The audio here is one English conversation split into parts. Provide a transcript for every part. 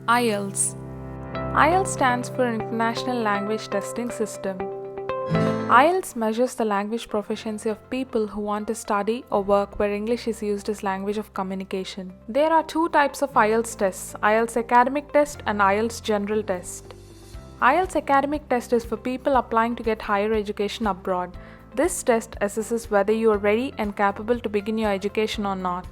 IELTS. IELTS stands for International Language Testing System. IELTS measures the language proficiency of people who want to study or work where English is used as language of communication. There are two types of IELTS tests, IELTS Academic Test and IELTS General Test. IELTS Academic Test is for people applying to get higher education abroad. This test assesses whether you are ready and capable to begin your education or not.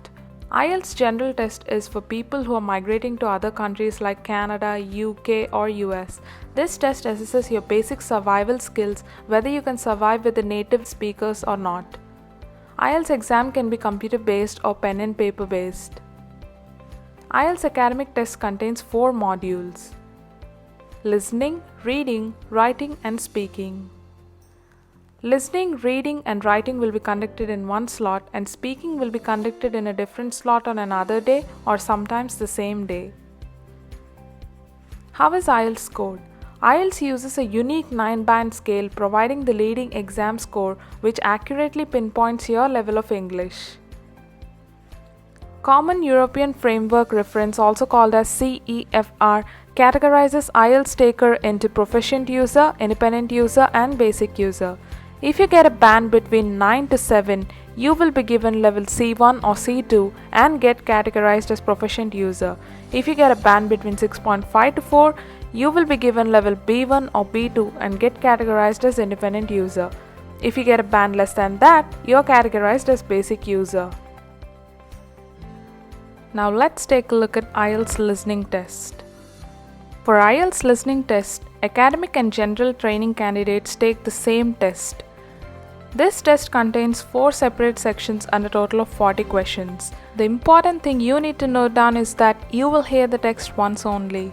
IELTS General Test is for people who are migrating to other countries like Canada, UK or US. This test assesses your basic survival skills, whether you can survive with the native speakers or not. IELTS exam can be computer based or pen and paper based. IELTS Academic Test contains 4 modules: listening, reading, writing and speaking. Listening, reading and writing will be conducted in one slot and speaking will be conducted in a different slot on another day or sometimes the same day. How is IELTS scored? IELTS uses a unique 9-band scale providing the leading exam score which accurately pinpoints your level of English. Common European Framework Reference, also called as CEFR, categorizes IELTS taker into proficient user, independent user and basic user. If you get a band between 9 to 7, you will be given level C1 or C2 and get categorized as proficient user. If you get a band between 6.5 to 4, you will be given level B1 or B2 and get categorized as independent user. If you get a band less than that, you are categorized as basic user. Now let's take a look at IELTS listening test. For IELTS listening test, academic and general training candidates take the same test. This test contains 4 separate sections and a total of 40 questions. The important thing you need to note down is that you will hear the text once only.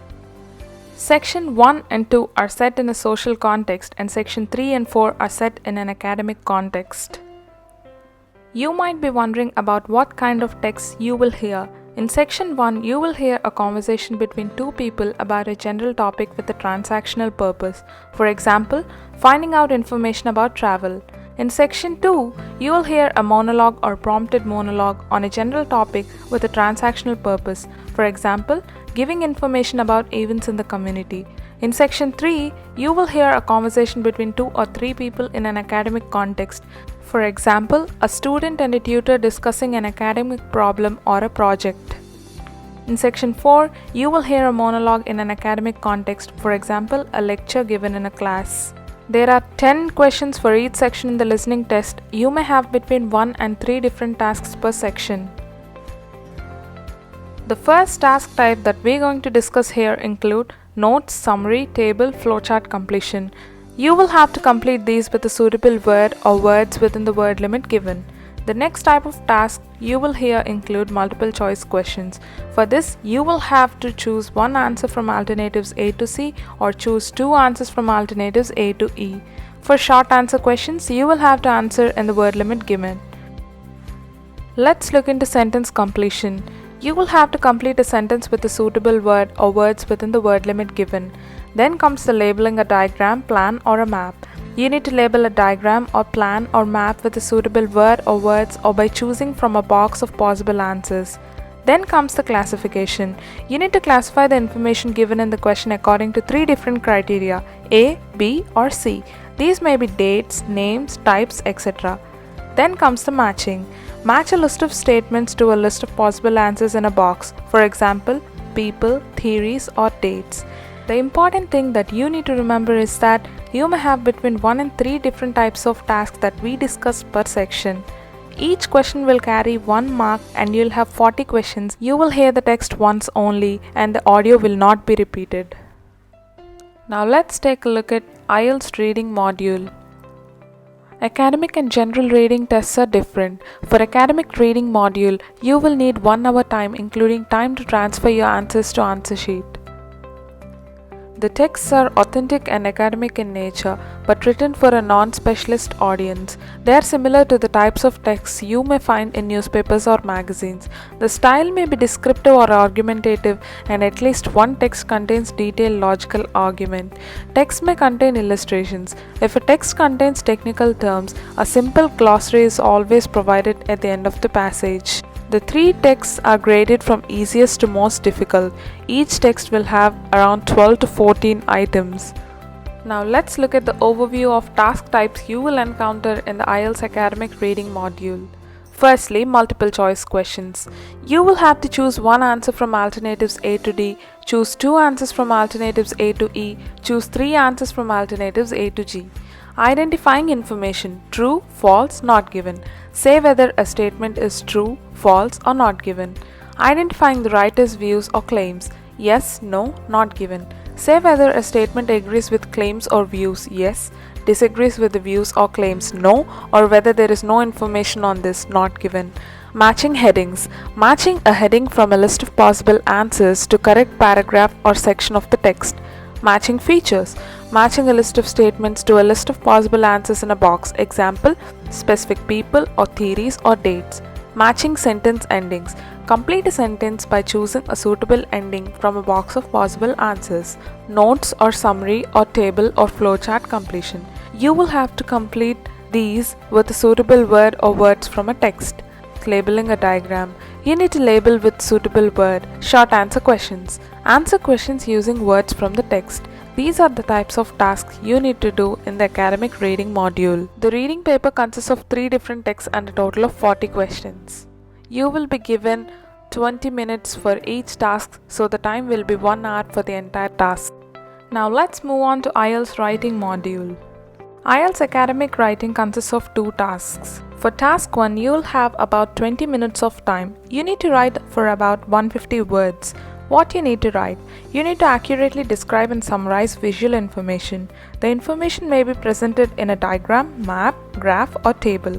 Section 1 and 2 are set in a social context and section 3 and 4 are set in an academic context. You might be wondering about what kind of text you will hear. In section 1, you will hear a conversation between two people about a general topic with a transactional purpose. For example, finding out information about travel. In section 2, you will hear a monologue or prompted monologue on a general topic with a transactional purpose. For example, giving information about events in the community. In section 3, you will hear a conversation between 2 or 3 people in an academic context. For example, a student and a tutor discussing an academic problem or a project. In section 4, you will hear a monologue in an academic context, for example, a lecture given in a class. There are 10 questions for each section in the listening test. You may have between 1 and 3 different tasks per section. The first task type that we're going to discuss here include notes, summary, table, flowchart completion. You will have to complete these with a suitable word or words within the word limit given. The next type of task you will hear include multiple choice questions. For this, you will have to choose one answer from alternatives A to C or choose 2 answers from alternatives A to E. For short answer questions, you will have to answer in the word limit given. Let's look into sentence completion. You will have to complete a sentence with a suitable word or words within the word limit given. Then comes the labeling a diagram, plan or a map. You need to label a diagram or plan or map with a suitable word or words or by choosing from a box of possible answers. Then comes the classification. You need to classify the information given in the question according to 3 different criteria: A, B or C. These may be dates, names, types, etc. Then comes the matching. Match a list of statements to a list of possible answers in a box. For example, people, theories or dates. The important thing that you need to remember is that you may have between 1 and 3 different types of tasks that we discussed per section. Each question will carry 1 mark and you'll have 40 questions. You will hear the text once only and the audio will not be repeated. Now let's take a look at IELTS reading module. Academic and general reading tests are different. For academic reading module, you will need 1 hour time including time to transfer your answers to answer sheet. The texts are authentic and academic in nature, but written for a non-specialist audience. They are similar to the types of texts you may find in newspapers or magazines. The style may be descriptive or argumentative, and at least one text contains detailed logical argument. Text may contain illustrations. If a text contains technical terms, a simple glossary is always provided at the end of the passage. The 3 texts are graded from easiest to most difficult. Each text will have around 12 to 14 items. Now let's look at the overview of task types you will encounter in the IELTS academic reading module. Firstly, multiple choice questions. You will have to choose one answer from alternatives A to D, choose 2 answers from alternatives A to E, choose 3 answers from alternatives A to G. Identifying information: true, false, not given. Say whether a statement is true, false, or not given. Identifying the writer's views or claims: yes, no, not given. Say whether a statement agrees with claims or views: yes, disagrees with the views or claims: no, or whether there is no information on this: not given. Matching headings: matching a heading from a list of possible answers to correct paragraph or section of the text. Matching features: matching a list of statements to a list of possible answers in a box. Example: specific people or theories or dates. Matching sentence endings: complete a sentence by choosing a suitable ending from a box of possible answers. Notes or summary or table or flowchart completion: you will have to complete these with a suitable word or words from a text. Labeling a diagram: you need to label with suitable word. Short answer questions: answer questions using words from the text. These are the types of tasks you need to do in the academic reading module. The reading paper consists of 3 different texts and a total of 40 questions. You will be given 20 minutes for each task, so the time will be 1 hour for the entire task. Now let's move on to IELTS writing module. IELTS academic writing consists of 2 tasks. For task 1, you will have about 20 minutes of time. You need to write for about 150 words. What you need to write: you need to accurately describe and summarize visual information. The information may be presented in a diagram, map, graph, or table.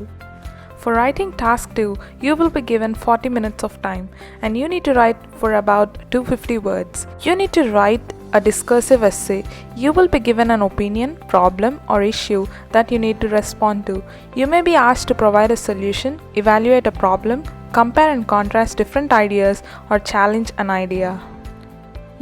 For writing task 2, you will be given 40 minutes of time and you need to write for about 250 words. You need to write a discursive essay. You will be given an opinion, problem, or issue that you need to respond to. You may be asked to provide a solution, evaluate a problem, compare and contrast different ideas, or challenge an idea.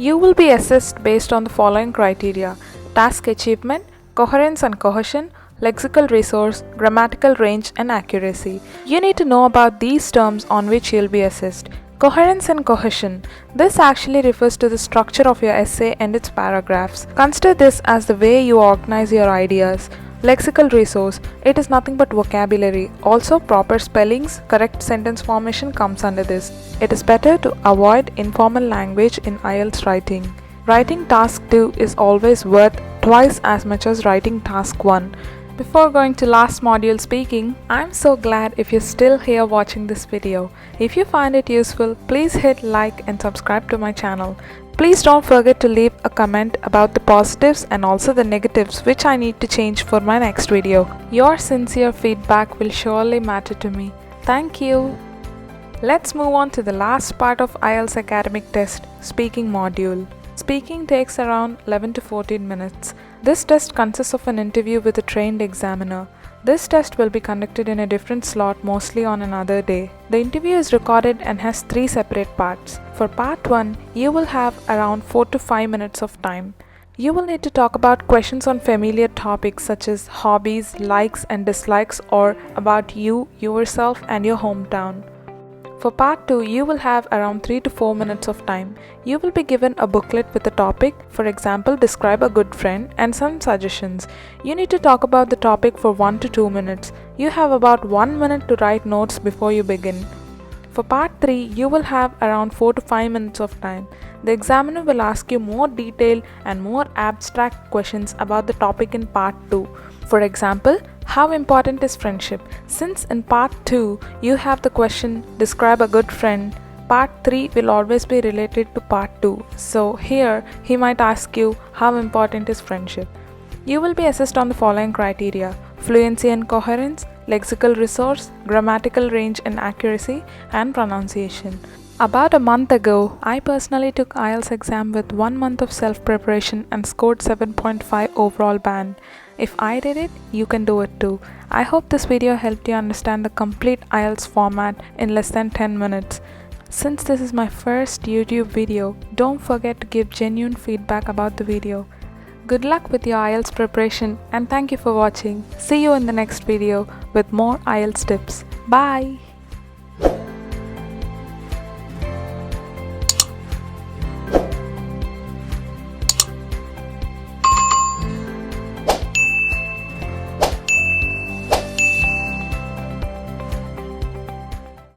You will be assessed based on the following criteria: task achievement, coherence and cohesion, lexical resource, grammatical range, and accuracy. You need to know about these terms on which you'll be assessed. Coherence and cohesion. This actually refers to the structure of your essay and its paragraphs. Consider this as the way you organize your ideas. Lexical resource. It is nothing but vocabulary. Also, proper spellings, correct sentence formation comes under this. It is better to avoid informal language in IELTS writing. Writing task 2 is always worth twice as much as writing task 1. Before going to last module speaking, I'm so glad if you're still here watching this video. If you find it useful, please hit like and subscribe to my channel. Please don't forget to leave a comment about the positives and also the negatives which I need to change for my next video. Your sincere feedback will surely matter to me. Thank you. Let's move on to the last part of IELTS academic test, speaking module. Speaking takes around 11 to 14 minutes. This test consists of an interview with a trained examiner. This test will be conducted in a different slot, mostly on another day. The interview is recorded and has 3 separate parts. For part 1, you will have around 4 to 5 minutes of time. You will need to talk about questions on familiar topics such as hobbies, likes and dislikes, or about you, yourself and your hometown. For part 2, you will have around 3 to 4 minutes of time. You will be given a booklet with a topic, for example, describe a good friend, and some suggestions. You need to talk about the topic for 1 to 2 minutes. You have about 1 minute to write notes before you begin. For part 3, you will have around 4 to 5 minutes of time. The examiner will ask you more detailed and more abstract questions about the topic in part 2. For example, how important is friendship? Since in part 2 you have the question describe a good friend, part 3 will always be related to part 2. So here he might ask you how important is friendship. You will be assessed on the following criteria: fluency and coherence, lexical resource, grammatical range and accuracy, and pronunciation. About a month ago, I personally took IELTS exam with 1 month of self-preparation and scored 7.5 overall band. If I did it, you can do it too. I hope this video helped you understand the complete IELTS format in less than 10 minutes. Since this is my first YouTube video, don't forget to give genuine feedback about the video. Good luck with your IELTS preparation and thank you for watching. See you in the next video with more IELTS tips. Bye!